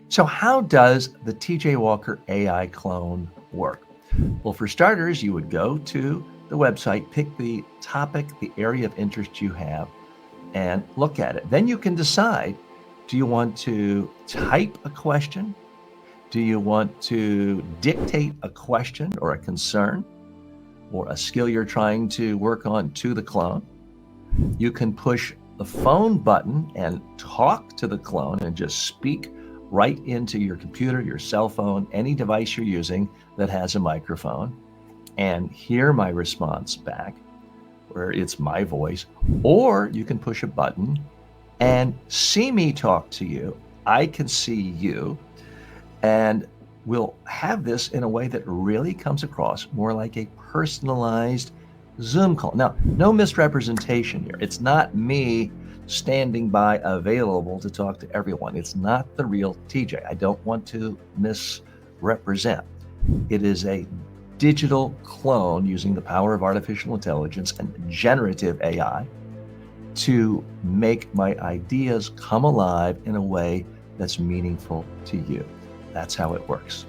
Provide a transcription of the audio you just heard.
So, how does the TJ Walker AI clone work? Well, for starters, you would go to the website, pick the topic, the area of interest you have, and look at it. Then you can decide, do you want to type a question? Do you want to dictate a question or a concern or a skill you're trying to work on to the clone? You can push the phone button and talk to the clone and just speak right into your computer, your cell phone, any device you're using that has a microphone, and hear my response back where it's my voice. Or you can push a button and see me talk to you. I can see you, and we'll have this in a way that really comes across more like a personalized Zoom call. Now, no misrepresentation here. It's not me standing by available to talk to everyone. It's not the real TJ. I don't want to misrepresent. It is a digital clone using the power of artificial intelligence and generative AI to make my ideas come alive in a way that's meaningful to you. That's how it works.